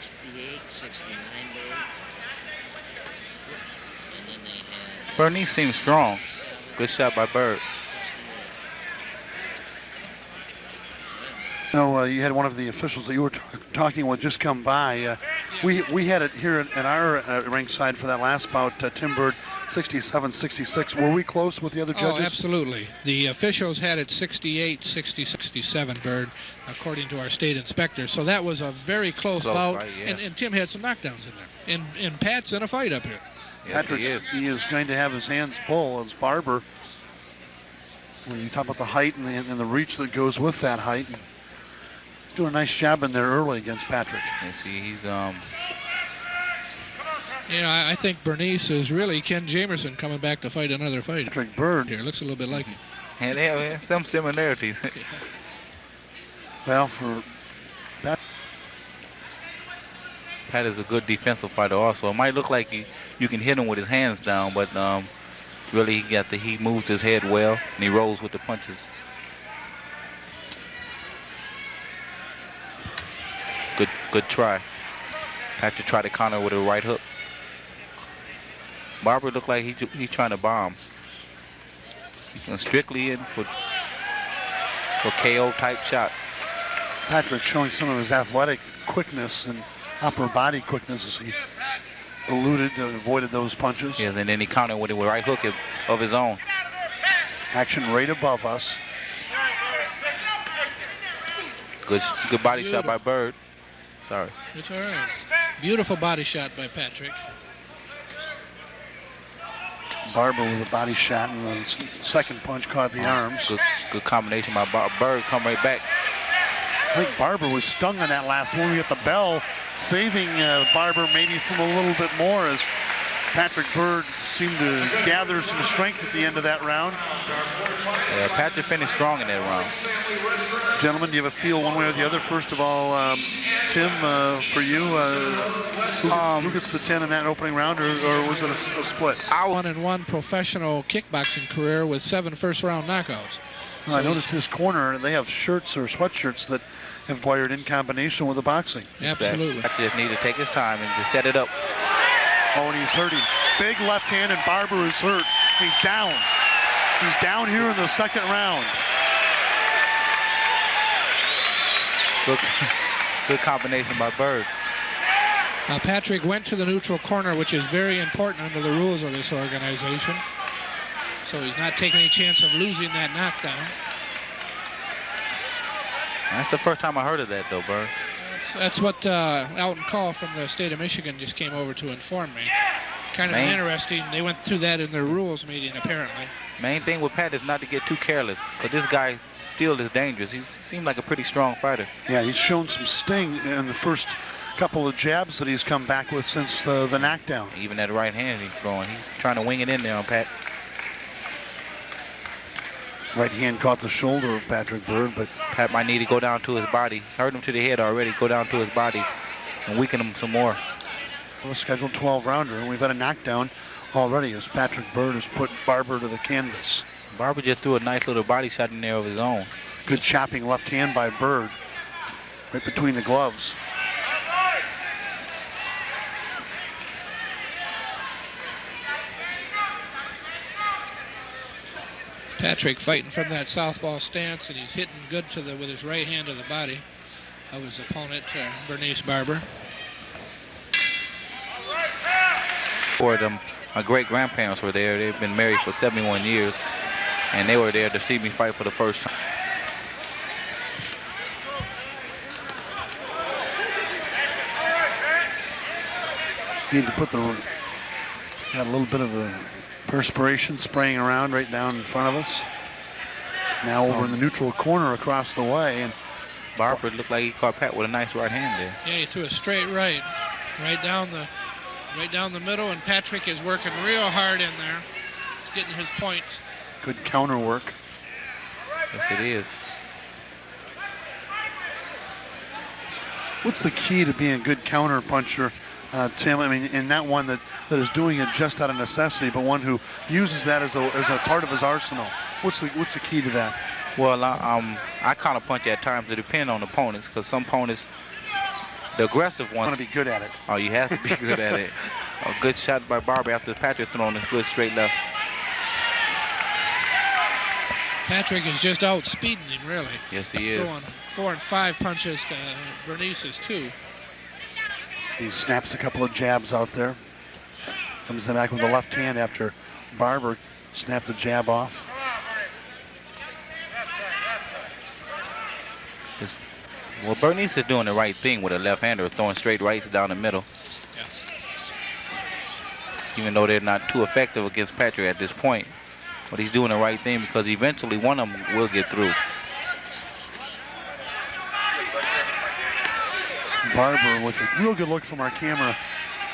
68, 69 Byrd. And then they had... Bernice seems strong. Good shot by Byrd. No, you had one of the officials that you were talking with just come by. We had it here at our ringside for that last bout, Tim Byrd, 67-66. Were we close with the other judges? Oh, absolutely. The officials had it 68, 60, 67, Byrd, according to our state inspector. So that was a very close bout. Fight, yeah. And Tim had some knockdowns in there. And Pat's in a fight up here. Yes, Patrick, he is going to have his hands full as Barber. When you talk about the height and the reach that goes with that height. He's doing a nice job in there early against Patrick. Yes, he's You know, I think Bernice is really Ken Jamerson coming back to fight another fight. Patrick Byrd. Here, looks a little bit like him. and they have some similarities. Well, for that. Pat is a good defensive fighter also. It might look like you can hit him with his hands down, but really he moves his head well and he rolls with the punches. Good try. Patrick tried to counter with a right hook. Barber looked like he's trying to bomb. He's strictly in for KO type shots. Patrick showing some of his athletic quickness and upper body quickness as he avoided those punches. Yes, and then he countered with a right hook of his own. Action right above us. Good body shot by Byrd. Sorry. It's all right. Beautiful body shot by Patrick. Barber with a body shot, and the second punch caught the arms. Good combination by Byrd. Come right back. I think Barber was stung on that last one. We got the bell, saving Barber maybe from a little bit more as Patrick Byrd seemed to gather some strength at the end of that round. Yeah, Patrick finished strong in that round. Gentlemen, do you have a feel one way or the other? First of all, Tim, for you, who gets the 10 in that opening round, or was it a split? 1-1 professional kickboxing career with 7 first-round knockouts. I noticed his corner, they have shirts or sweatshirts that have wired in combination with the boxing. Absolutely. Patrick just need to take his time and just set it up. Oh, and he's hurting. Big left hand, and Barber is hurt. He's down. He's down here in the second round. Good combination by Byrd. Now Patrick went to the neutral corner, which is very important under the rules of this organization. So he's not taking any chance of losing that knockdown. That's the first time I heard of that, though, Byrd. That's what Alton Call from the state of Michigan just came over to inform me. Kind of interesting. They went through that in their rules meeting, apparently. Main thing with Pat is not to get too careless, because this guy still is dangerous. He seemed like a pretty strong fighter. Yeah, he's shown some sting in the first couple of jabs that he's come back with since the knockdown. Even that right hand he's throwing, he's trying to wing it in there on Pat. Right hand caught the shoulder of Patrick Byrd, but Pat might need to go down to his body. Hurt him to the head already. Go down to his body and weaken him some more. a scheduled 12-rounder, and we've had a knockdown already as Patrick Byrd has put Barber to the canvas. Barber just threw a nice little body shot in there of his own. Good chopping left hand by Byrd, right between the gloves. Patrick fighting from that southpaw stance, and he's hitting good with his right hand to the body of his opponent, Bernice Barber. For them, my great-grandparents were there. They've been married for 71 years, and they were there to see me fight for the first time. Need to put got a little bit of the perspiration spraying around right down in front of us. Now over in the neutral corner across the way, and Barber looked like he caught Pat with a nice right hand there. Yeah, he threw a straight right down the middle, and Patrick is working real hard in there, getting his points. Good counter work. Yes, it is. What's the key to being a good counter puncher, Tim? I mean, and not one that is doing it just out of necessity, but one who uses that as a part of his arsenal. What's the key to that? Well, I kind of punch at times to depend on opponents, because some opponents The aggressive one. Want to be good at it. Oh, you have to be good at it. A good shot by Barber after Patrick throwing a good straight left. Patrick is just out speeding him, really. Yes, he is. Throwing 4 and 5 punches to Bernice's 2. He snaps a couple of jabs out there. Comes back with the left hand after Barber snapped the jab off. Well, Bernice is doing the right thing with a left-hander, throwing straight rights down the middle. Yeah. Even though they're not too effective against Patrick at this point. But he's doing the right thing because eventually one of them will get through. Barber with a real good look from our camera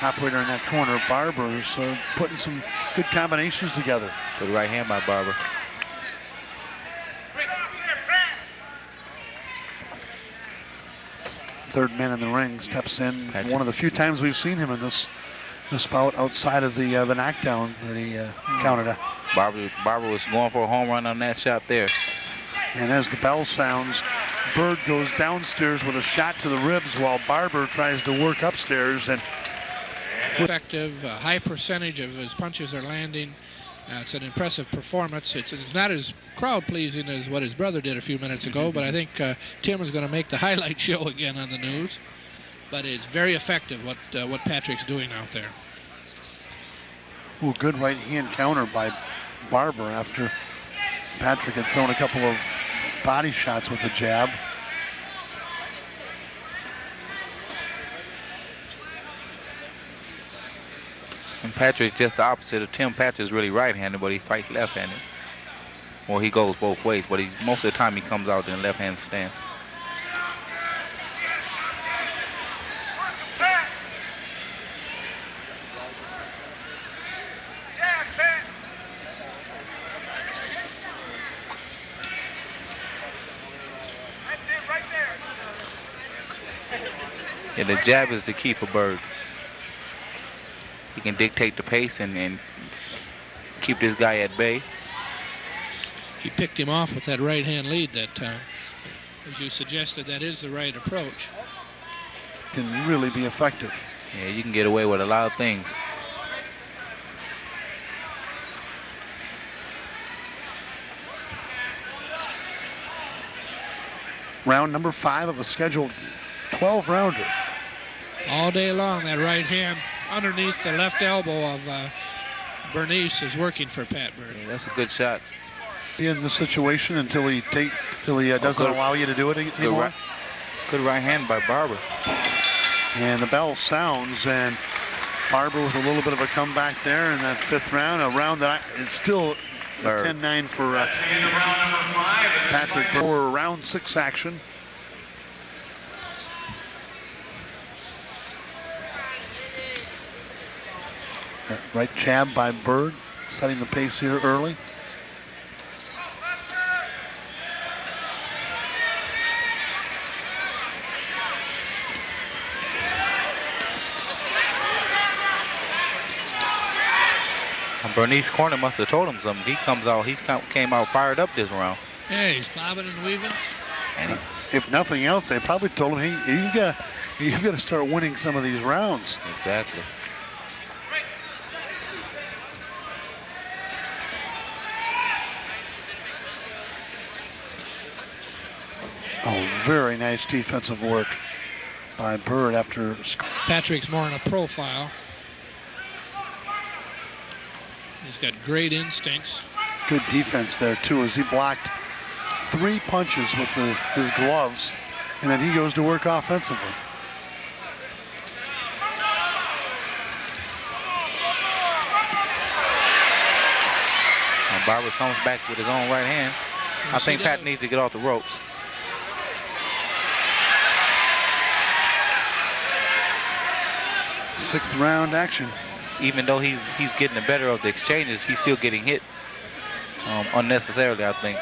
operator in that corner. Barber's putting some good combinations together. Good right hand by Barber. Third man in the ring steps in. Patrick. One of the few times we've seen him in this bout outside of the knockdown that he counted out. Barber was going for a home run on that shot there. And as the bell sounds, Byrd goes downstairs with a shot to the ribs while Barber tries to work upstairs. And Effective, high percentage of his punches are landing. It's an impressive performance. It's not as crowd-pleasing as what his brother did a few minutes ago, but I think Tim is going to make the highlight show again on the news. But it's very effective what Patrick's doing out there. ooh, good right hand counter by Barber after Patrick had thrown a couple of body shots with the jab. And Patrick just the opposite of Tim. Patrick's really right-handed, but he fights left-handed. Well, he goes both ways, but most of the time he comes out in a left-hand stance. Yeah, the jab is the key for Byrd. He can dictate the pace and keep this guy at bay. He picked him off with that right-hand lead that time. As you suggested, that is the right approach. Can really be effective. Yeah, you can get away with a lot of things. Round number 5 of a scheduled 12-rounder. All day long, that right hand underneath the left elbow of Bernice is working for Pat Byrd. Yeah, that's a good shot. In the situation until he doesn't allow you to do it anymore. Good right hand by Barber. And the bell sounds, and Barber with a little bit of a comeback there in that 5th round. A round that it's still a 10-9 for Patrick Byrd. For round 6 action. That right jab by Byrd, setting the pace here early. Bernice corner must have told him something. He came out fired up this round. Yeah, he's bobbing and weaving. And If nothing else, they probably told him, hey, you've got to start winning some of these rounds. exactly. Oh, very nice defensive work by Byrd after. Patrick's more in a profile. He's got great instincts. Good defense there, too, as he blocked 3 punches with his gloves, and then he goes to work offensively. And Barber comes back with his own right hand. I think Pat needs to get off the ropes. Sixth round action. Even though he's getting the better of the exchanges, he's still getting hit unnecessarily, I think.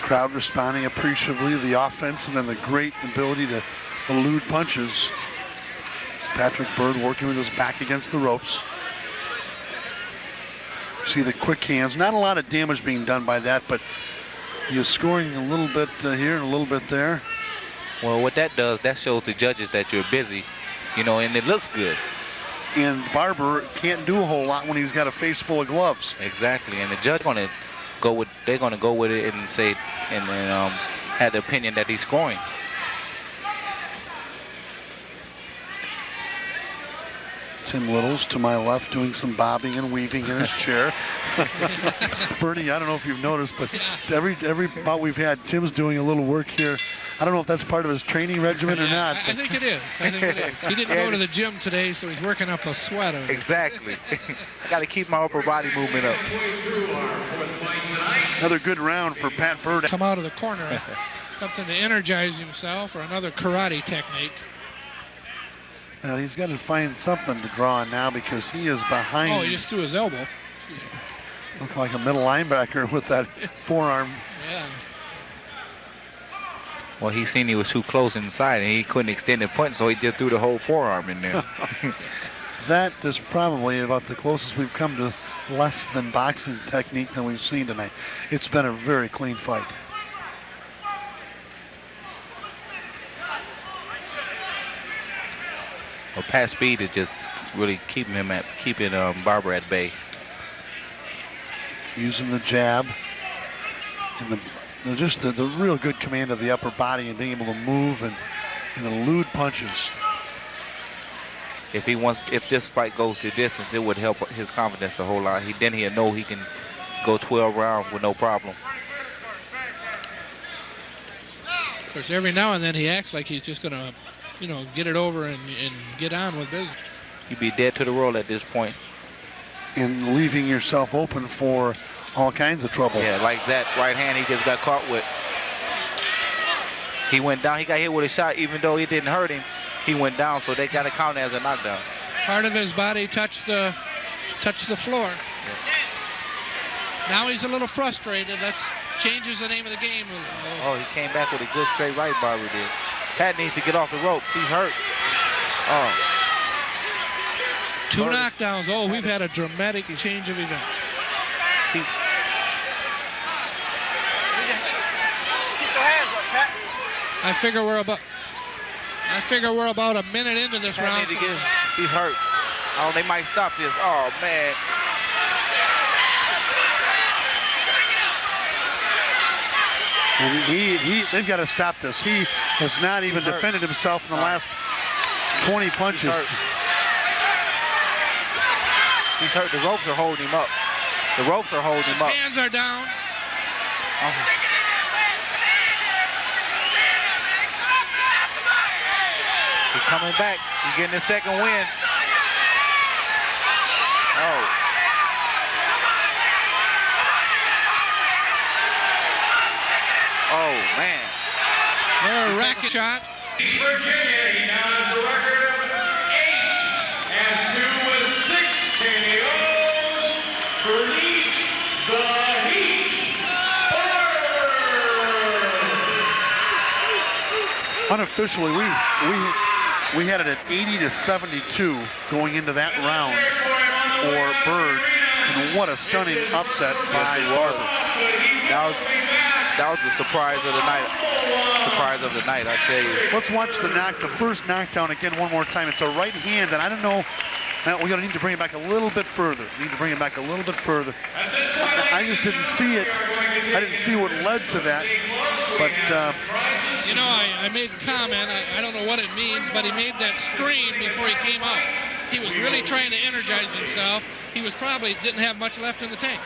Crowd responding appreciatively to the offense and then the great ability to elude punches. It's Patrick Byrd working with his back against the ropes. See the quick hands. Not a lot of damage being done by that, but you're scoring a little bit here and a little bit there. Well, what that does, that shows the judges that you're busy, you know, and it looks good. And Barber can't do a whole lot when he's got a face full of gloves. Exactly, and the judge they're gonna go with it and say, and then have the opinion that he's scoring. Tim Littles to my left doing some bobbing and weaving in his chair. Bernie, I don't know if you've noticed, but every bout we've had, Tim's doing a little work here. I don't know if that's part of his training regimen or not. I think it is. I think it is. He didn't go to the gym today, so he's working up a sweat. Exactly. I got to keep my upper body movement up. Another good round for Pat Byrd. Come out of the corner, something to energize himself, or another karate technique. He's got to find something to draw on now because he is behind. Oh, he just threw his elbow. Looked like a middle linebacker with that forearm. Yeah. Well, he seen he was too close inside and he couldn't extend the punch, so he just threw the whole forearm in there. That is probably about the closest we've come to less than boxing technique than we've seen tonight. It's been a very clean fight. Well, Pat's speed is just really keeping Barber at bay. Using the jab and the real good command of the upper body and being able to move and elude punches. If this fight goes the distance, it would help his confidence a whole lot. Then he'll know he can go 12 rounds with no problem. Of course, every now and then he acts like he's just going to, get it over and get on with business. You'd be dead to the world at this point. And leaving yourself open for all kinds of trouble. Yeah, like that right hand he just got caught with. He went down. He got hit with a shot, even though it didn't hurt him. He went down, so they got to count it as a knockdown. Part of his body touched the floor. Yeah. Now he's a little frustrated. That changes the name of the game. Oh, he came back with a good straight right, Barber did. Pat needs to get off the ropes. He's hurt. Oh. Two knockdowns. Oh, we've had a dramatic change of events. Get your hands up, Pat. I figure we're about a minute into this round. He's hurt. Oh, they might stop this. Oh, man. And they've got to stop this. He has not even defended himself in the last 20 punches. He's hurt. The ropes are holding him up. The ropes are holding him up. His hands are down. He's coming back. He's getting his second win. Oh. Oh, man. Their racket shot. Virginia, he now has a record of 8 and 2 with 6 KOs. Bernice the Heat Barber. Unofficially, we had it at 80-72 going into that round for Byrd, and what a stunning upset by Barber. That was the surprise of the night. Surprise of the night, I tell you. Let's watch the first knockdown again one more time. It's a right hand, and I don't know. We're going to need to bring it back a little bit further. I just didn't see it. I didn't see what led to that. But, I made a comment. I don't know what it means, but he made that scream before he came out. He was really trying to energize himself. He didn't have much left in the tank.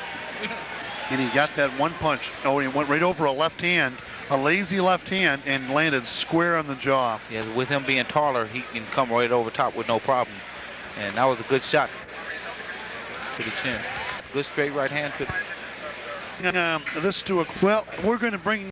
And he got that one punch. Oh, he went right over a left hand, a lazy left hand, and landed square on the jaw. Yeah, with him being taller, he can come right over top with no problem. And that was a good shot to the chin. Good straight right hand to Well, we're going to bring